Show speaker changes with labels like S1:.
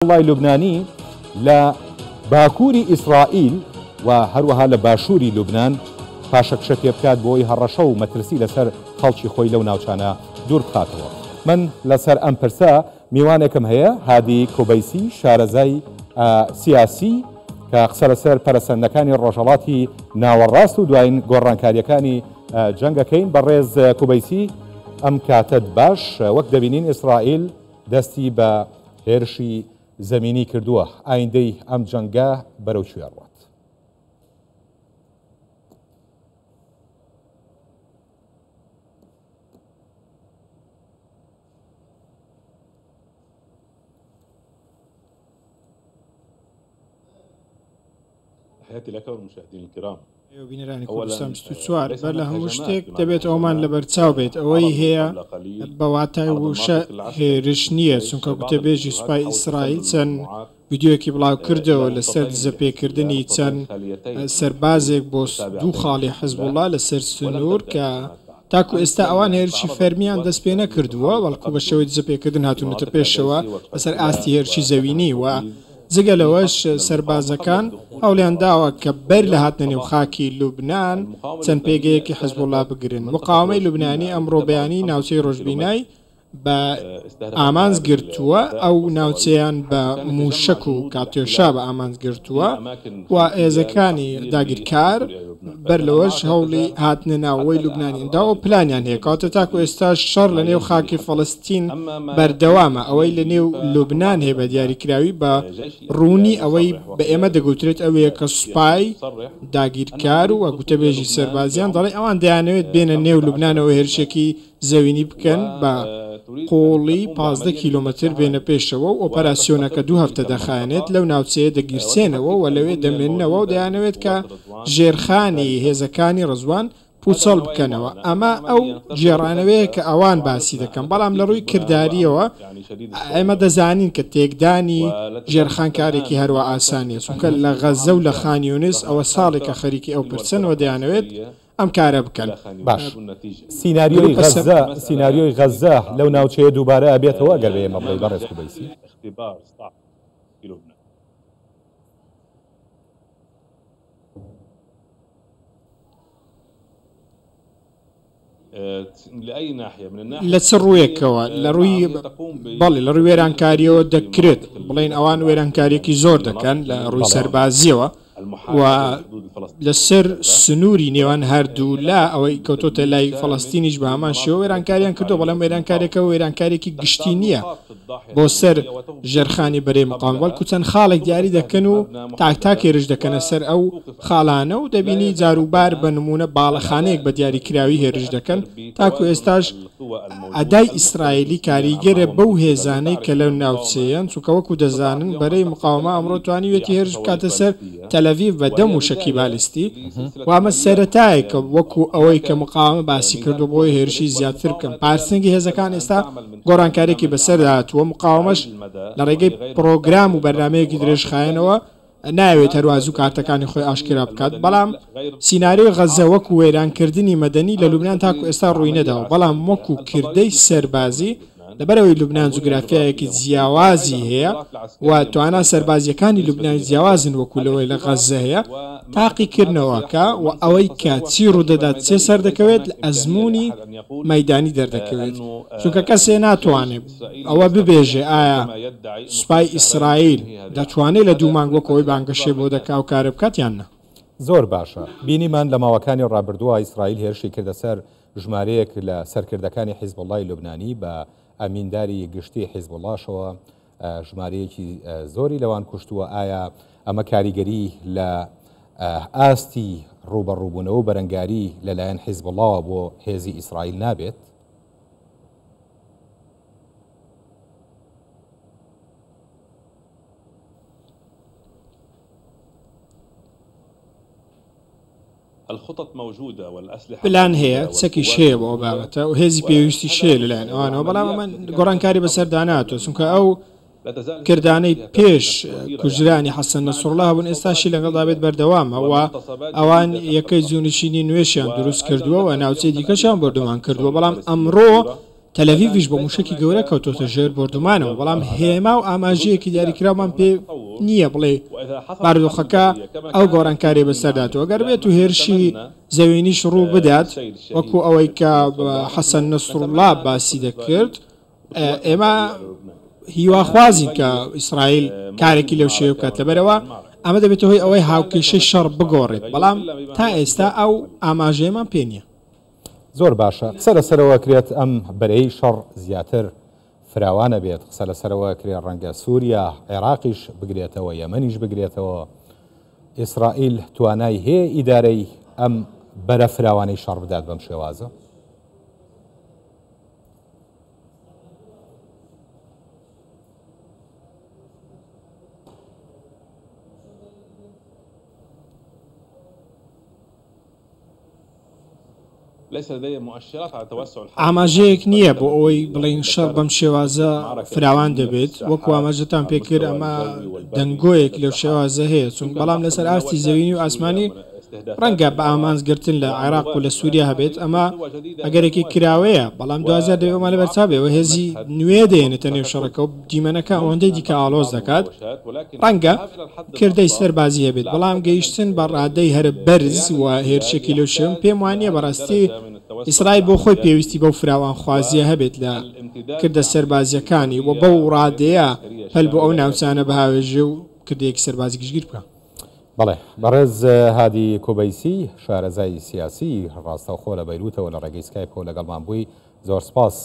S1: الله لبناني لا باكوري إسرائيل وهروها لباشوري لبنان پاشەک شەکێ بکات بۆی هەڕەشە و مەترسی لەسەر خەڵکی خۆی لەو ناوچانە دوور بخاتەوە. من لەسەر ئەم پرسە میوانێکم هەیە هادی کوبەیسی شارەزای سیاسی کە قسە لەسەر پەرەسەندەکانی ڕۆژهەڵاتی ناوەڕاست و دوایین گۆڕانکاریەکانی جەنگەکەین. بەڕێز کوبەیسی ئەم کاتت باش وەک دەبینین ئیسرائیل دەستی بە هێرشی زەمینی کردووە ئایندەی ئەم جەنگە بەرەو کوێ ڕوات؟
S2: تحياتي لك والمشاهدين الكرام.
S3: بینەرانی کوردستان 24 بەر لە هەموو شتێک دەبێت ئەومان لەبەرچاو بێت ئەوەی هەیە بەواتای وشە هێرش نییە چونکە گوتەبێژی سوپای ئیسرائیل چەند ڤیدیۆیەکی بڵاو کردەوە لەسەر دزەپێکردنی چەند سەربازێک بۆ دوو خاڵی حزبوڵا لەسەر سنوور کە تاکو ئێستا ئەوان هێرشی فەرمیان دەست پێ نەکردووە بەڵکو بە شێوەی دزەپێکردن هاتوونەتە پێشەوە لەسەر ئاستی هێرشی زەوینی و جگە لەوەش سەربازەکان هەوڵیان داوە کە بەر لە هاتنە نێو خاکی لوبنان چەند پێگەیەکی حزبوڵا بگرن. مقاومەی لوبنانی ئەمڕۆ بەیانی ناوچەی ڕۆژبینای بە ئامانز گرتووە ئەو ناوچەیان بە موشک و کاتێشا بە ئامانز گرتووە و ئێزەکانی داگیرکار بەر لەوەش هەوڵی هاتنە ناوەوەی لوبنانیدا و پلانیان هەیە کاتە تاکو ئێستا شەڕ لە نێو خاکی فەڵەستین بەردەوامە ئەوەی لە نێو لوبنان هەیە بە دیاریکراوی بە ڕوونی ئەوەی بە ئێمە دەگوترێت ئەوەیە کە سوپای داگیرکار و گوتەبێژی سەربازیان دەڵێ ئەوان دەیانەوێت بێنە نێو لوبنانەوە هێرشێکی زەوینی بکەن بە قۆڵی 15 کیلومتر بێنە پێشەوە و ئۆپەراسیۆنەکە 2 هەفتە دەخایەنێت لەو ناوچەیە دەگیرسێنەوە و لەوێ دەمێننەوە و دەیانەوێت کە ژێرخانی هێزەکانی ڕزوان پوچەڵ بکەنەوە. ئەمە ئەو جێڕانەوەیە کە ئەوان باسی دەکەن بەڵام لە ڕووی کردداریەوە ئێمە دەزانین کە تێکدانی ژێرخانکارێکی هەروە ئاسانیە چونکە لە غەزە و لە خانیونس ئەوە ساڵێکە خەریکی ئەو پرسنەوە دەیانەوێت ئەم کارە بکەن.
S1: باش سیناریۆی غەزە لەو ناوچەیە دووبارە ئەبێتەوە ئەگەر بێ ئێمە بڵێ بەڕێز کوبەیسی.
S3: لە چ ڕوویەکەوە لە ڕووی بەڵێ لە ڕووی وێرانکاریەوە دەکرێت بڵێن ئەوان وێرانکاریەکی زۆر دەکەن لە ڕووی سەربازیەوە و لەسەر سنووری نێوان هەردوو لا ئەوەی کەوتۆتە لای فەڵەستینیش بە هەمان شێوە وێرانکاریان کردو بەڵام وێرانکارێکە وێرانکارێکی گشتی نییە بۆ سەر ژێرخانی بەرەی مقام بەڵکو چەند خاڵێک دیاری دەکەن و تاک هێرش دەکەنە سەر ئەو خاڵانە و دەبینی جاروبار بە نمونە باڵەخانەیەک بە دیاریکراوی هێرش دەکەن تاکو ئێستاش ئەدای ئیسرائیلی کاریگەرە بەو هێزانەی کە لەو ناوچەیەن چونکە وەکو دەزانن بەرەی مقاومە ئەمڕۆ توانیوێتی هێرش بکاتە سەر تەلەڤیڤ بە دەم وشەکی بالیستی وامە سەرەتایەکە وەکو ئەوەی کە مقاومە باسی کردو بۆی هێرشی زیاتر بکەن. پارسەنگی هێزەکان ئێستا گۆڕانکارێکی بەسەرداهاتووە مقاومەش لە ڕێگەی پرۆگرام و بەرنامەیەکی درێژخایەنەوە ناوێت هەروازوو کارتەکانی خۆی ئاشکرا بکات بەڵام سیناریۆی غەزە وەکو وێرانکردنی مەدەنی لە لوبنان تاکو ئێستا ڕووی نەداوە بەڵام وەکو کردەی سەربازی لەبەرەوەی لوبنان جوگرافیایەکی جیاوازی هەیە و توانە سەربازیەکانی لوبنانی جیاوازن وەکولەوەی لە غەزە هەیە تاقیکردنەوەکە و ئەوەی کاچی ڕوودەدات چێ سەر دەکەوێت لە ئەزمموی مەدانی دەردەکەوێت چونکە کەسێ ناتوانێت ئەوە ببێژێ ئایا سوپای ئیسرائیل دەتوانێت لە دوو مانگ وەکەوەی بانگەشێ بۆ دەکا و کارە بکات یان نە.
S1: زۆر باشە بینیمان لە ماوەکانی ڕابردووە ئیسرائیل هێرشی کردە سەر ژمارەیەک لە سەرکردەکانی حیزبوڵای لوبنانی بە ئەمینداری گشتی حیزبوڵاشەوە ژمارەیەکی زۆری لەوان کوشتووە. ئایا ئەمە کاریگەری لە ئاستی ڕوبەڕووبوونەوە و بەرەنگاری لەلایەن حیزبوڵاوە بۆ هێزی ئیسرائیل نابێت؟
S3: پلان هەیە چەکی شەیە بۆ بابەتە و هێزی پێویستی شێ لەلایەن ئەوانەوە بەڵام ئەمە گۆڕانکاری بەسەرداناتەوە چونکە ئەو کردانەی پێش کوژرانی حەسەن نەسڕڵڵا بوون ئێستاشی لەگەڵدا بێت بەردەوامەوە ئەوان یەکەی جوونشینی نوێشیان دروست کردووە و ناوچەی دیکەشیان بەردەوام کردووە بەڵام ئەمڕۆ تەلەڤیڤیش بۆ موشکی گەورە کەوتۆتە ژێر بردومانەوە بەڵام هێما و ئاماژەیەکی دیاریکراومان پێ نییە بڵێ بارودۆخەکە ئەو گۆڕانکاری بەسەرداتەوە گەر بێت و هێرشی زەوێنیش ڕوو بدات وەکو ئەوەی کە حەسەن نەسڕوڵڵا باسی دەکرد ئێمە هیواخوازین کە ئیسرائیل کارێکی لەو شێوە بکات لەبەرەوە ئەمە دەبێت هۆی ئەوەی هاوکێشەی شەڕ بگۆڕێت بەڵام تا ئێستا ئەو ئاماژەیەمان پێ نییە.
S1: زۆر باشە قسە لەسەرەوە کرێت ئەم بەرەی شەڕ زیاتر فراوانە بێت قسە لەسەرەوە کرێت ڕەنگە سووریا عێراقیش بگرێتەوە یەمەنیش بگرێتەوە ئیسرائیل توانای هەیە ئیدارەی ئەم بەرە فراوانەی شەڕ بدات بەم شێوازە.
S3: ئاماژەیەک نییە بۆ ئەوەی بڵین شەڕ بەم شێوازە فراوان دەبێت وەکو ئاماژەتان پێکرد ئەمە دەنگۆیەک لەو شێوازە هەیە چون بەڵام لەسەر ئاستی زەوینی و ئاسمانی ڕەنگە بە ئامانزگرتن لە عێراق و لە سووریا هەبێت ئەمە ئەگەرێکی کراوەیە بەڵام دوازار دەبێمە لە بەرچابێەوە هێزی نوێ دێنێتە نێو شەڕەکە و دیمەنەکە ئەوەندەی دیکە ئالۆز دەکات ڕەنگە کردەی سەربازی هەبێت بەڵام گەیشتن بە ڕادەی هەر بەرز و هێرشێکی لەو شێوم پێم وانە بەڕاستی ئیسرائیل بۆ خۆی پێویستی بەو فراوان خوازیە هەبێت لە کردە سەربازیەکانی و بەو ڕادەیە هەل بۆ ئەو ناوچانە بەهاوێژە و کردەیەکی سەربازی گشتگیر بکە.
S1: بەڵێ بەڕێز هادی کۆبەیسی شارەزای سیاسی ڕاستەوخۆ لە بەیروتەوە لە ڕێگەی سکایپۆ لەگەڵمان بووی زۆر سپاس.